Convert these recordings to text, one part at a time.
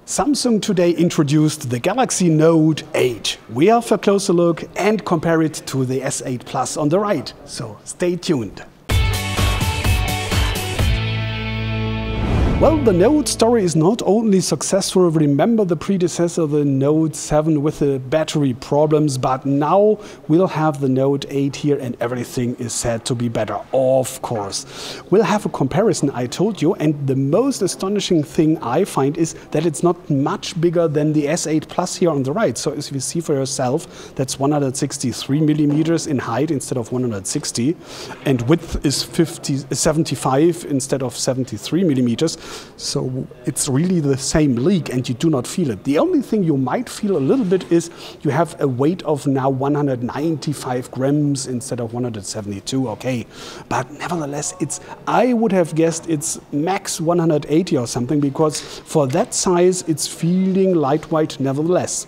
Samsung today introduced the Galaxy Note 8. We have a closer look and compare it to the S8 Plus on the right, so stay tuned. Well, the Note story is not only successful. Remember the predecessor, the Note 7 with the battery problems, but now we'll have the Note 8 here and everything is said to be better, of course. We'll have a comparison, I told you, and the most astonishing thing I find is that it's not much bigger than the S8 Plus here on the right. So as you see for yourself, that's 163 millimeters in height instead of 160, and width is 75 instead of 73 millimeters. So it's really the same leak and you do not feel it. The only thing you might feel a little bit is you have a weight of now 195 grams instead of 172, okay. But nevertheless, I would have guessed it's max 180 or something, because for that size it's feeling lightweight nevertheless.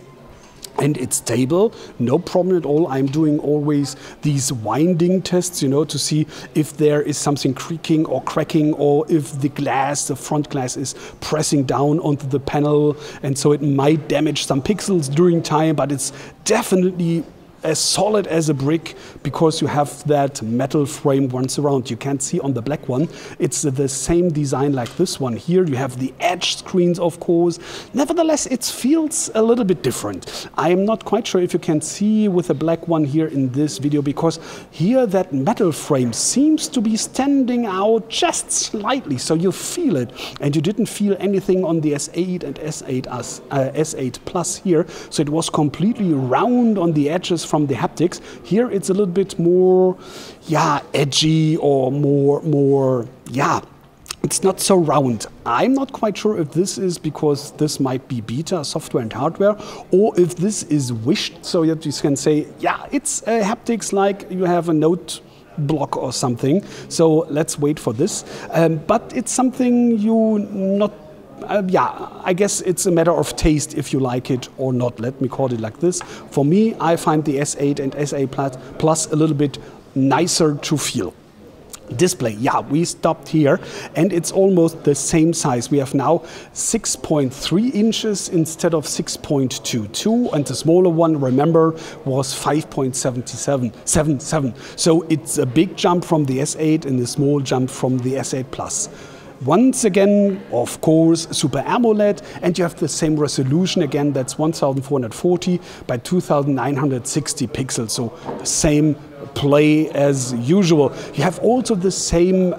And it's stable, no problem at all. I'm doing always these winding tests, you know, to see if there is something creaking or cracking, or if the glass, the front glass, is pressing down onto the panel, and so it might damage some pixels during time, but it's definitely as solid as a brick, because you have that metal frame once around. You can't see on the black one. It's the same design like this one here. You have the edge screens, of course. Nevertheless, it feels a little bit different. I am not quite sure if you can see with the black one here in this video, because here that metal frame seems to be standing out just slightly, so you feel it, and you didn't feel anything on the S8 and S8 Plus here. So it was completely round on the edges from the haptics. Here it's a little bit more, edgy, or more, it's not so round. I'm not quite sure if this is because this might be beta software and hardware, or if this is wished, so that you can say, it's haptics like you have a Note block or something. So let's wait for this. But it's something you not I guess it's a matter of taste if you like it or not. Let me call it like this. For me, I find the S8 and S8 Plus a little bit nicer to feel. Display, we stopped here, and it's almost the same size. We have now 6.3 inches instead of 6.22, and the smaller one, remember, was 5.77. So it's a big jump from the S8 and a small jump from the S8 Plus. Once again, of course, Super AMOLED, and you have the same resolution again. That's 1440 by 2960 pixels, so the same play as usual. You have also the same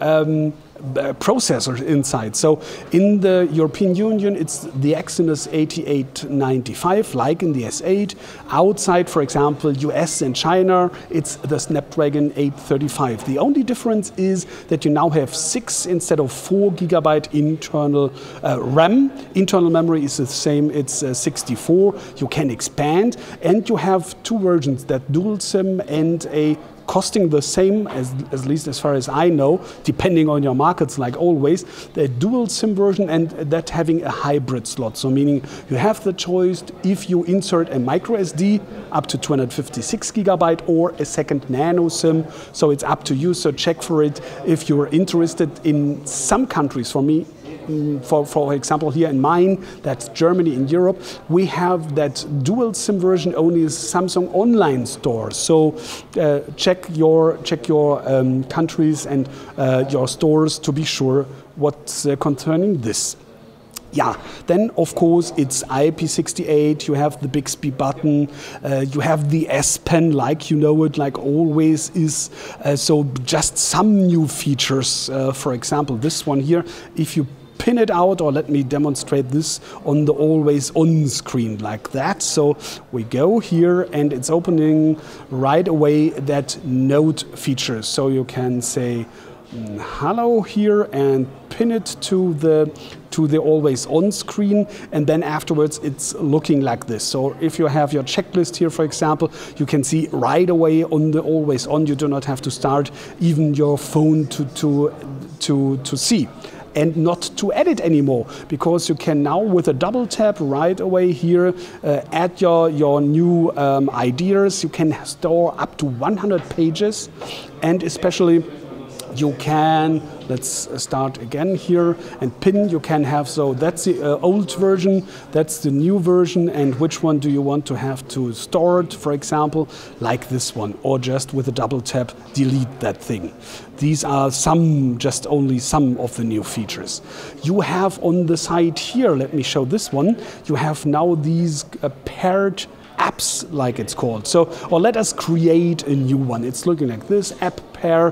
processor inside. So in the European Union, it's the Exynos 8895, like in the S8. Outside, for example, US and China, it's the Snapdragon 835. The only difference is that you now have 6 instead of 4 GB internal RAM. Internal memory is the same, it's 64. You can expand, and you have two versions, that dual SIM and a costing the same, at least as far as I know, depending on your markets, like always, the dual SIM version, and that having a hybrid slot. So meaning you have the choice if you insert a micro SD up to 256 GB or a second nano SIM. So it's up to you. So check for it if you're interested. In some countries, for me, for example, here in mine, that's Germany in Europe, we have that dual SIM version only as Samsung online store. So check your countries and your stores to be sure what's concerning this. Then of course it's IP68, you have the Bixby button, you have the S Pen like you know it, like always is. So just some new features, for example this one here, if you pin it out, or let me demonstrate this on the always on screen like that. So we go here and it's opening right away that note feature. So you can say hello here and pin it to the always on screen, and then afterwards it's looking like this. So if you have your checklist here, for example, you can see right away on the always on. You do not have to start even your phone to see. And not to edit anymore, because you can now with a double tap right away here add your new ideas. You can store up to 100 pages, and especially You can, let's start again here, and pin you can have, so that's the old version, that's the new version, and which one do you want to have to store it, for example, like this one, or just with a double tap delete that thing. These are just only some of the new features. You have on the side here, let me show this one, you have now these paired apps, like it's called. So, or let us create a new one. It's looking like this, app pair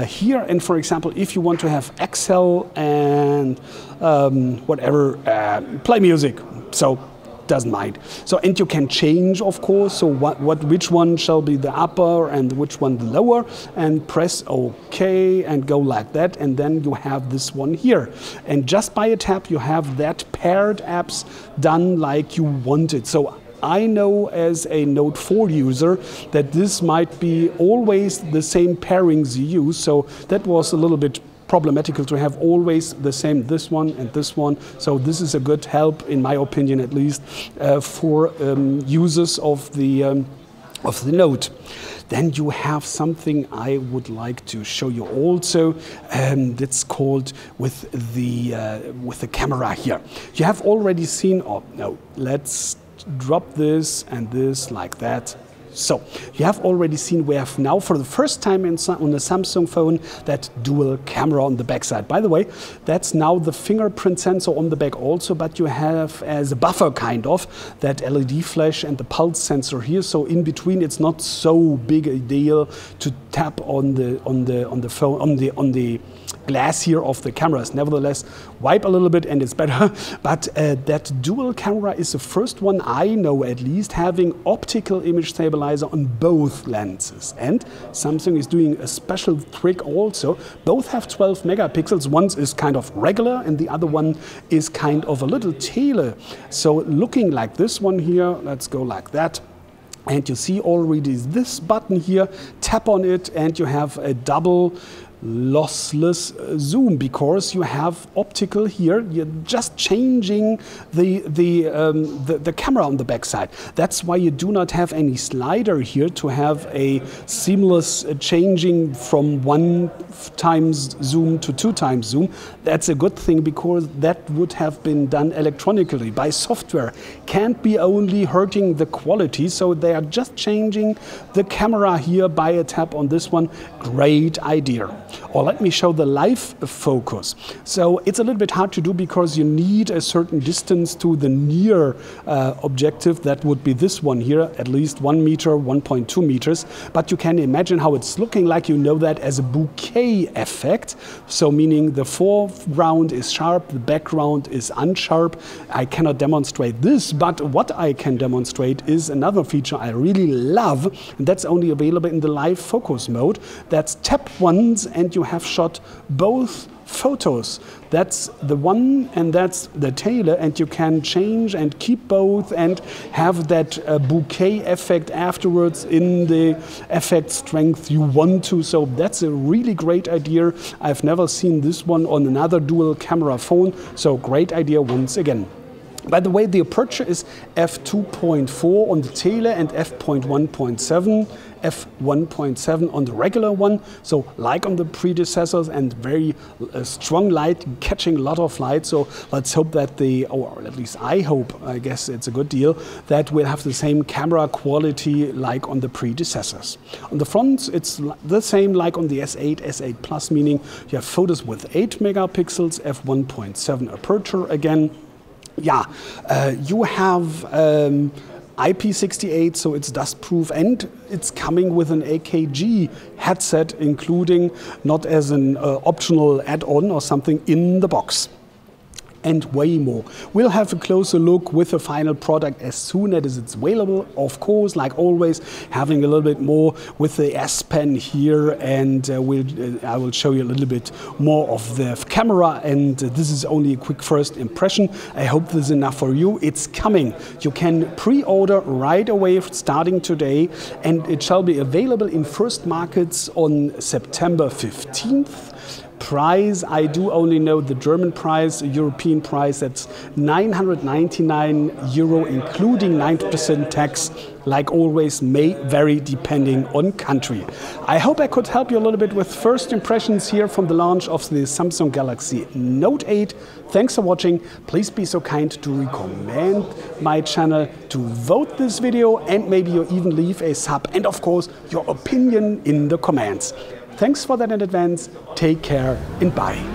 here. And for example, if you want to have Excel and whatever, play music. So, doesn't mind. So, and you can change, of course, so which one shall be the upper and which one the lower, and press OK and go like that, and then you have this one here. And just by a tap, you have that paired apps done like you want it. So I know as a Note 4 user that this might be always the same pairings you use, so that was a little bit problematical to have always the same, this one and this one. So this is a good help, in my opinion at least, for users of the Note. Then you have something I would like to show you also. That's called with the camera here. You have already seen. Oh no, let's drop this and this like that. So you have already seen we have now for the first time on the Samsung phone that dual camera on the back side. By the way, that's now the fingerprint sensor on the back also, but you have as a buffer kind of that LED flash and the pulse sensor here. So in between, it's not so big a deal to tap on the phone on the glass here of the cameras. Nevertheless, wipe a little bit and it's better. But that dual camera is the first one I know, at least, having optical image stabilizer on both lenses. And Samsung is doing a special trick also. Both have 12 megapixels. One is kind of regular and the other one is kind of a little tele. So looking like this one here, let's go like that. And you see already this button here, tap on it and you have a double lossless zoom, because you have optical here. You're just changing the camera on the back side. That's why you do not have any slider here to have a seamless changing from 1 times zoom to 2 times zoom. That's a good thing, because that would have been done electronically by software. Can't be only hurting the quality, so they are just changing the camera here by a tap on this one. Great idea. Or let me show the live focus. So it's a little bit hard to do because you need a certain distance to the near objective. That would be this one here, at least 1 meter, 1.2 meters. But you can imagine how it's looking like. You know that as a bouquet effect. So meaning the foreground is sharp, the background is unsharp. I cannot demonstrate this, but what I can demonstrate is another feature I really love, and that's only available in the live focus mode. That's tap once and you have shot both photos. That's the one and that's the tailor, and you can change and keep both and have that bouquet effect afterwards in the effect strength you want to. So that's a really great idea. I've never seen this one on another dual camera phone, so great idea once again. By the way, the aperture is f2.4 on the tele and f1.7, f1.7 on the regular one. So like on the predecessors, and very strong light, catching a lot of light. So let's hope that or at least I hope, I guess it's a good deal, that we'll have the same camera quality like on the predecessors. On the front, it's the same like on the S8, S8 Plus, meaning you have photos with 8 megapixels, f1.7 aperture again. Yeah, you have IP68, so it's dust-proof, and it's coming with an AKG headset, including, not as an optional add-on or something, in the box. And way more. We'll have a closer look with the final product as soon as it's available. Of course, like always, having a little bit more with the S Pen here, and I will show you a little bit more of the camera. And this is only a quick first impression. I hope this is enough for you. It's coming. You can pre-order right away, starting today, and it shall be available in first markets on September 15th. Price, I do only know the German price, a European price, that's €999, including 9% tax. Like always, may vary depending on country. I hope I could help you a little bit with first impressions here from the launch of the Samsung Galaxy Note 8. Thanks for watching. Please be so kind to recommend my channel, to vote this video, and maybe you even leave a sub and of course your opinion in the comments. Thanks for that in advance. Take care and bye.